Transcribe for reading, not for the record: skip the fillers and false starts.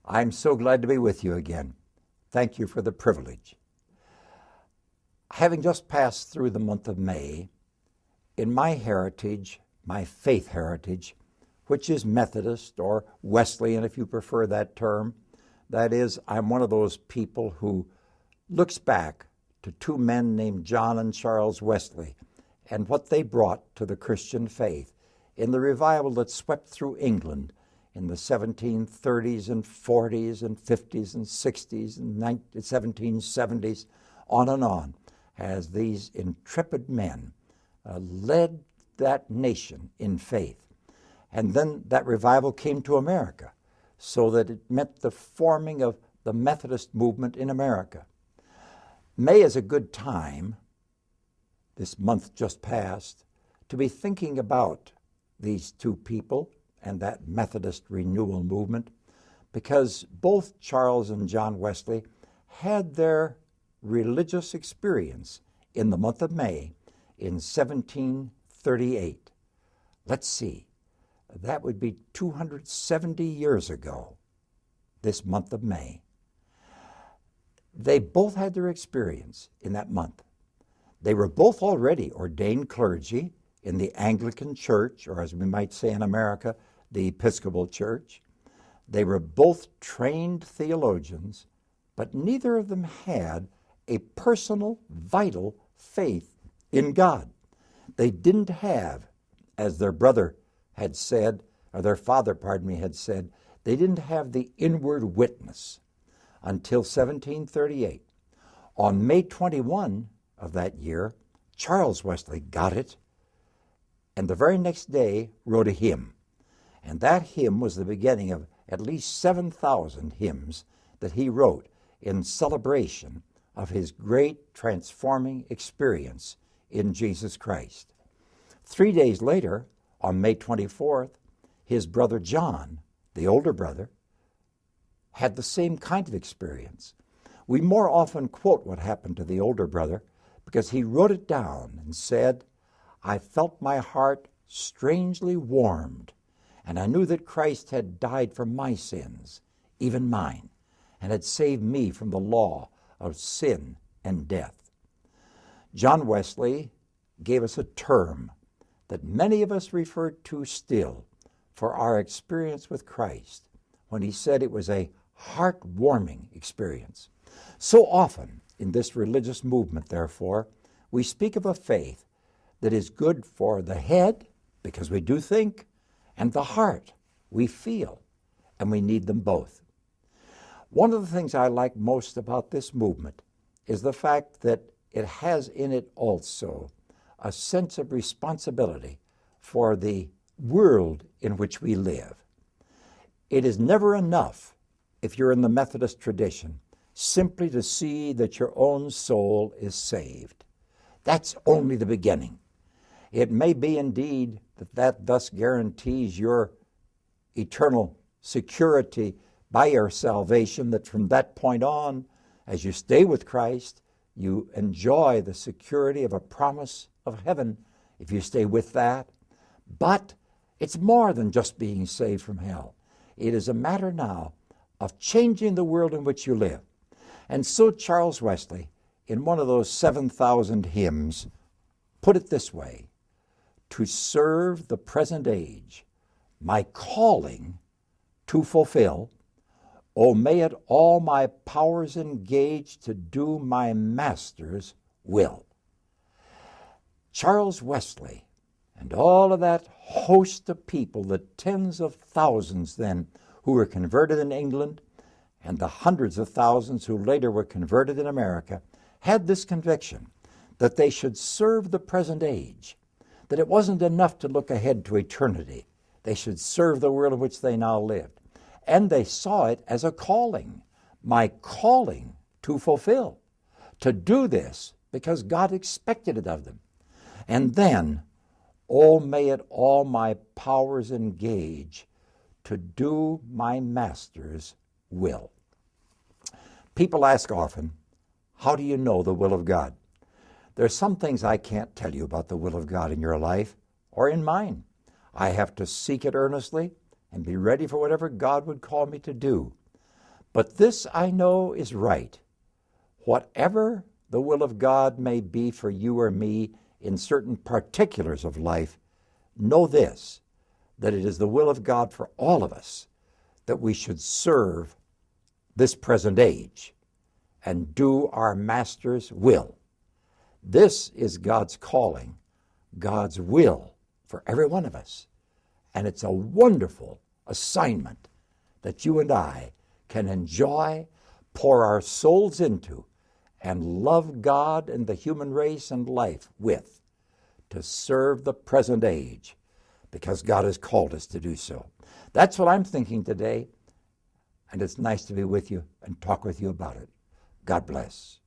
I'm so glad to be with you again. Thank you for the privilege. Having just passed through the month of May, in my heritage, my faith heritage, which is Methodist or Wesleyan if you prefer that term, that is, I'm one of those people who looks back to two men named John and Charles Wesley and what they brought to the Christian faith in the revival that swept through England in the 1730s and 40s and 50s and 60s and 1770s, on, as these intrepid men led that nation in faith. And then that revival came to America, so that it meant the forming of the Methodist movement in America. May is a good time, this month just passed, to be thinking about these two people and that Methodist renewal movement, because both Charles and John Wesley had their religious experience in the month of May in 1738. Let's see, that would be 270 years ago, this month of May. They both had their experience in that month. They were both already ordained clergy in the Anglican Church, or as we might say in America, the Episcopal Church. They were both trained theologians, but neither of them had a personal, vital faith in God. They didn't have, as their brother had said, or their father, had said, they didn't have the inward witness until 1738. On May 21 of that year, Charles Wesley got it, and the very next day wrote a hymn. And that hymn was the beginning of at least 7,000 hymns that he wrote in celebration of his great transforming experience in Jesus Christ. 3 days later, on May 24th, his brother John, the older brother, had the same kind of experience. We more often quote what happened to the older brother because he wrote it down and said, "I felt my heart strangely warmed, and I knew that Christ had died for my sins, even mine, and had saved me from the law of sin and death." John Wesley gave us a term that many of us refer to still for our experience with Christ, when he said it was a heart-warming experience. So often in this religious movement, therefore, we speak of a faith that is good for the head, because we do think, and the heart, we feel, and we need them both. One of the things I like most about this movement is the fact that it has in it also a sense of responsibility for the world in which we live. It is never enough, if you're in the Methodist tradition, simply to see that your own soul is saved. That's only the beginning. It may be indeed that thus guarantees your eternal security by your salvation, that from that point on, as you stay with Christ, you enjoy the security of a promise of heaven if you stay with that. But it's more than just being saved from hell. It is a matter now of changing the world in which you live. And so Charles Wesley, in one of those 7,000 hymns, put it this way: "To serve the present age, my calling to fulfill, oh, may it all my powers engage to do my Master's will." Charles Wesley and all of that host of people, the tens of thousands then who were converted in England, and the hundreds of thousands who later were converted in America, had this conviction that they should serve the present age, that it wasn't enough to look ahead to eternity. They should serve the world in which they now lived. And they saw it as a calling, my calling to fulfill, to do this because God expected it of them. And then, oh, may it all my powers engage to do my Master's will. People ask often, how do you know the will of God? There are some things I can't tell you about the will of God in your life or in mine. I have to seek it earnestly and be ready for whatever God would call me to do. But this I know is right. Whatever the will of God may be for you or me in certain particulars of life, know this, that it is the will of God for all of us that we should serve this present age and do our Master's will. This is God's calling, God's will for every one of us. And it's a wonderful assignment that you and I can enjoy, pour our souls into, and love God and the human race and life with, to serve the present age, because God has called us to do so. That's what I'm thinking today, and it's nice to be with you and talk with you about it. God bless.